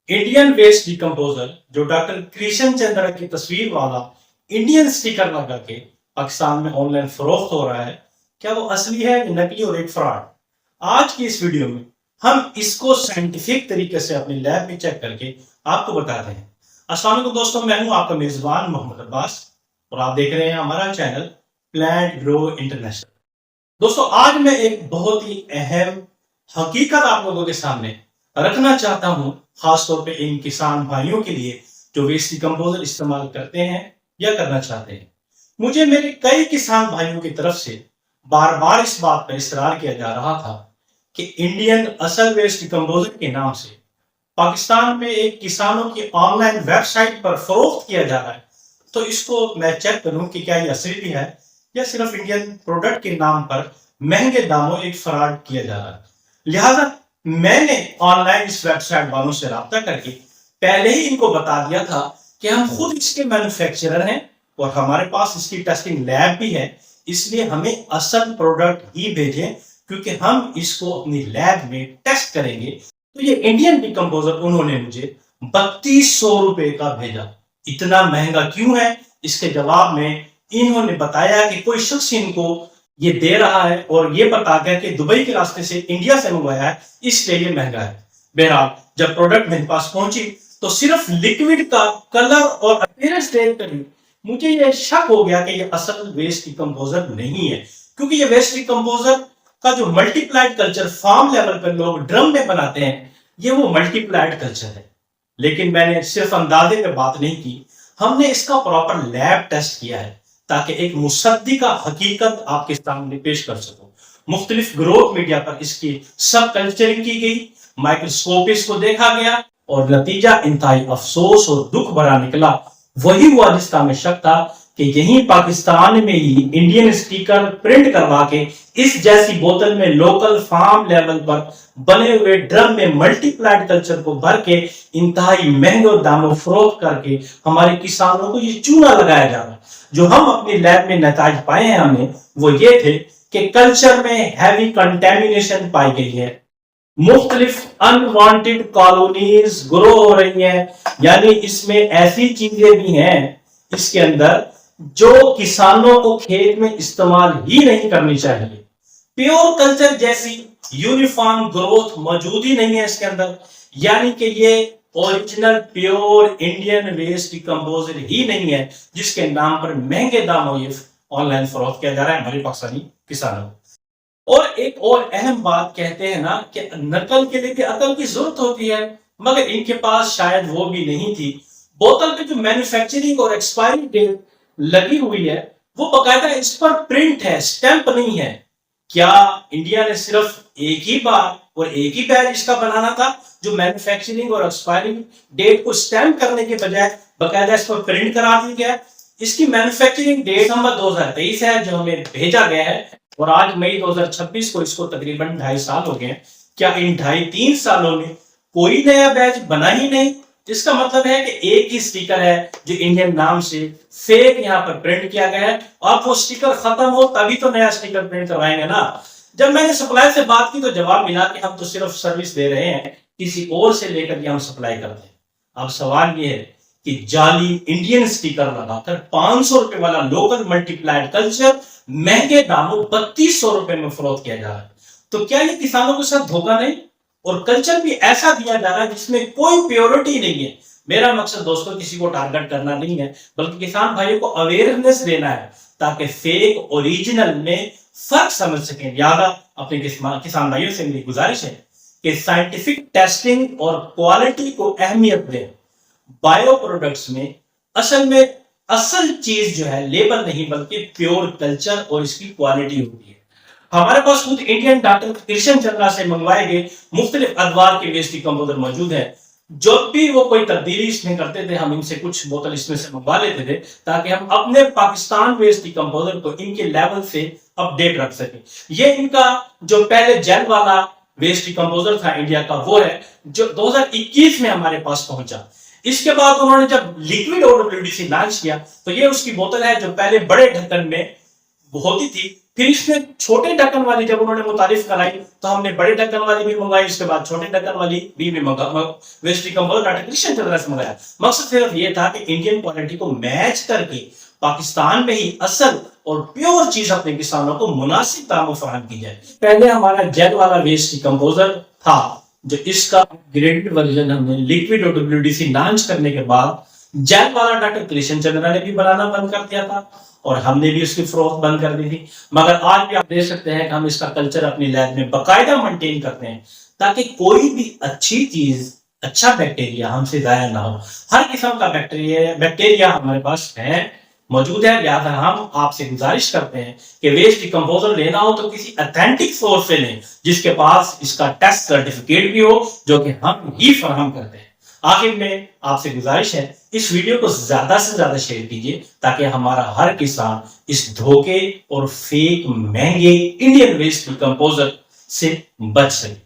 Indian waste decomposer जो doctor Krishna चंद्र की तस्वीर वाला इंडियन स्टिकर लगा के पाकिस्तान में ऑनलाइन फरोख्त हो रहा है, क्या वो असली है या नकली और एक फ्रॉड? आज की इस वीडियो में हम इसको साइंटिफिक तरीके से अपनी लैब में चेक करके आपको बताते हैं। अस्सलाम वालेकुम दोस्तों, मैं हूं आपका मेजबान मोहम्मद अब्बास और आप देख रहे हैं हमारा चैनल प्लांट ग्रो इंटरनेशनल। दोस्तों, आज मैं एक बहुत ही अहम हकीकत आप लोगों के सामने रखना चाहता हूं, खासतौर पे इन किसान भाइयों के लिए जो वेस्ट डिकम्पोजर इस्तेमाल करते हैं या करना चाहते हैं। मुझे मेरे कई किसान भाइयों की तरफ से बार बार इस बात पर इसरार किया जा रहा था कि इंडियन असल वेस्ट डिकम्पोजर के नाम से पाकिस्तान में एक किसानों की ऑनलाइन वेबसाइट पर फरोख्त किया जा रहा है, तो इसको मैं चेक करूं कि क्या ये असली है या सिर्फ इंडियन प्रोडक्ट के नाम पर महंगे दामों एक फ्रॉड किया जा रहा है। लिहाजा मैंने ऑनलाइन इस वेबसाइट वालों से राब्ता करके पहले ही इनको बता दिया था कि हम खुद इसके मैन्युफैक्चरर हैं और हमारे पास इसकी टेस्टिंग लैब भी है, इसलिए हमें असल प्रोडक्ट ही भेजें क्योंकि हम इसको अपनी लैब में टेस्ट करेंगे। तो ये इंडियन डिकम्पोजर उन्होंने मुझे 3200 रुपए का भेजा। इतना महंगा क्यों है? इसके जवाब में इन्होंने बताया कि कोई शख्स इनको ये दे रहा है और ये बता गया कि दुबई के रास्ते से इंडिया से मंगवाया है, इसलिए ये महंगा है। बहरहाल जब प्रोडक्ट मेरे पास पहुंची तो सिर्फ लिक्विड का कलर और अपीयरेंस देख कर मुझे ये शक हो गया कि ये असल वेस्ट डिकम्पोजर नहीं है, क्योंकि ये वेस्ट डिकम्पोजर का जो मल्टीप्लाइड कल्चर फार्म लेवल पर लोग ड्रम में बनाते हैं, ये वो मल्टीप्लाइड कल्चर है। लेकिन मैंने सिर्फ अंदाजे पे बात नहीं की, हमने इसका प्रॉपर लैब टेस्ट किया है ताकि एक मुसद्दिका हकीकत आपके सामने पेश कर सकूं। मुख्तलिफ ग्रोथ मीडिया पर इसकी सब कल्चरिंग की गई, माइक्रोस्कोप इसको देखा गया और नतीजा इंतहाई अफसोस और दुख भरा निकला। वही हुआ जिसका हमें शक था कि यही पाकिस्तान में ही इंडियन स्टिकर प्रिंट करवा के इस जैसी बोतल में लोकल फार्म लेवल पर बने हुए ड्रम में मल्टीप्लाइड कल्चर को भर के इंतहाई महंगे दामों फरोख्त करके हमारे किसानों को ये चूना लगाया जा रहा। जो हम अपनी लैब में नताज पाए हैं हमें वो ये थे कि कल्चर में हैवी कंटेमिनेशन पाई गई है, मुख्तलिफ अनवांटेड कॉलोनीज ग्रो हो रही हैं, यानी इसमें ऐसी चीजें भी हैं इसके अंदर जो किसानों को खेत में इस्तेमाल ही नहीं करनी चाहिए। प्योर कल्चर जैसी यूनिफॉर्म ग्रोथ मौजूद ही नहीं है इसके अंदर, यानी कि ये original pure Indian waste decomposer ही नहीं है जिसके नाम पर महंगे दामों ये ऑनलाइन फरोख्त किया जा रहा है हमारे पाकिस्तानी किसानों को। और एक और अहम बात कहते हैं ना कि नकल के लिए भी अकल की जरूरत होती है, मगर इनके पास शायद वो भी नहीं थी। बोतल पे जो मैन्युफैक्चरिंग और एक्सपायरी डेट लगी हुई है वो बकायदा इस पर प्रिंट है, स्टैंप नहीं है। क्या इंडिया ने सिर्फ एक ही बार और एक ही बैच इसका बनाना था जो मैन्युफैक्चरिंग और एक्सपायरिंग डेट को स्टैंप करने के बजाय बकायदा इस पर प्रिंट करा दिया गया? इसकी मैन्युफैक्चरिंग डेट नंबर 2023 है जो हमें भेजा गया है और आज मई 2026 को इसको तकरीबन 2.5 साल हो गए। क्या इन 2.5-3 सालों में कोई नया बैच बना ही नहीं? इसका मतलब है कि एक ही स्टिकर है जो इंडियन नाम से फेक यहाँ पर प्रिंट किया गया है। अब वो स्टिकर खत्म हो तभी तो नया स्टिकर प्रिंट करवाएंगे ना। जब मैंने सप्लाई से बात की तो जवाब मिला कि हम तो सिर्फ सर्विस दे रहे हैं, किसी और से लेकर के हम सप्लाई करते हैं। अब सवाल ये है कि जाली इंडियन स्टिकर लगाकर 500 रुपए वाला लोकल मल्टीप्लाइड कल्चर महंगे दामों 3200 रुपए में फरोख्त किया जा रहा है, तो क्या ये किसानों के साथ धोखा नहीं? और कल्चर भी ऐसा दिया जा रहा है जिसमें कोई प्योरिटी नहीं है। मेरा मकसद दोस्तों किसी को टारगेट करना नहीं है, बल्कि किसान भाइयों को अवेयरनेस देना है ताकि फेक ओरिजिनल में फर्क समझ सकें। लिहाजा अपने किसान भाइयों से मेरी गुजारिश है कि साइंटिफिक टेस्टिंग और क्वालिटी को अहमियत दें। बायो प्रोडक्ट्स में असल चीज जो है लेबल नहीं बल्कि प्योर कल्चर और इसकी क्वालिटी होती है। हमारे पास खुद इंडियन डॉक्टर कृष्ण चंद्रा से मंगवाए गए मुख्तलिफ अदवार के वेस्ट डिकम्पोजर मौजूद है। जब भी वो कोई तब्दीली इसमें करते थे हम इनसे कुछ बोतल इसमें से मंगवा लेते थे ताकि हम अपने पाकिस्तान वेस्ट डिकम्पोजर को इनके लेवल से अपडेट रख सके। ये इनका जो पहले जेल वाला वेस्ट डिकम्पोजर था इंडिया का वो है जो 2021 में हमारे पास पहुंचा। इसके बाद उन्होंने जब लिक्विड OWDC लॉन्च किया तो ये उसकी बोतल है जो पहले बड़े ढक्कन में होती थी, फिर इसमें छोटे ढक्कन वाली जब उन्होंने मुतारिफ कराई तो हमने बड़े ढक्कन वाली भी मंगवाई, उसके बाद छोटे ढक्कन वाली भी waste decomposer doctor Krishan Chandra से मंगाया। मकसद सिर्फ ये था कि इंडियन क्वालिटी को मैच करके पाकिस्तान में ही असल और प्योर चीज अपने किसानों को मुनासिब दामों फराहम की जाए। पहले हमारा जेल वाला वेस्ट डिकम्पोजर था, जो इसका अपग्रेडेड वर्जन हमने लिक्विड और WDC लॉन्च करने के बाद जेल वाला डॉक्टर क्रिश्चियन चंद्रा ने भी बनाना बंद कर दिया था और हमने भी उसकी फरोख्त बंद कर दी थी। मगर आज भी आप देख सकते हैं कि हम इसका कल्चर अपनी लैब में बाकायदा मेंटेन करते हैं ताकि कोई भी अच्छी चीज, अच्छा बैक्टीरिया हमसे जाया ना हो। हर किस्म का बैक्टीरिया हमारे पास है, मौजूद है। लिहाजा हम आपसे गुजारिश करते हैं कि वेस्ट डिकम्पोजर लेना हो तो किसी ऑथेंटिक सोर्स से लें जिसके पास इसका टेस्ट सर्टिफिकेट भी हो, जो कि हम ही फराहम करते हैं। आखिर में आपसे गुजारिश है, इस वीडियो को ज्यादा से ज्यादा शेयर कीजिए ताकि हमारा हर किसान इस धोखे और फेक महंगे इंडियन वेस्ट डिकम्पोजर से बच सके।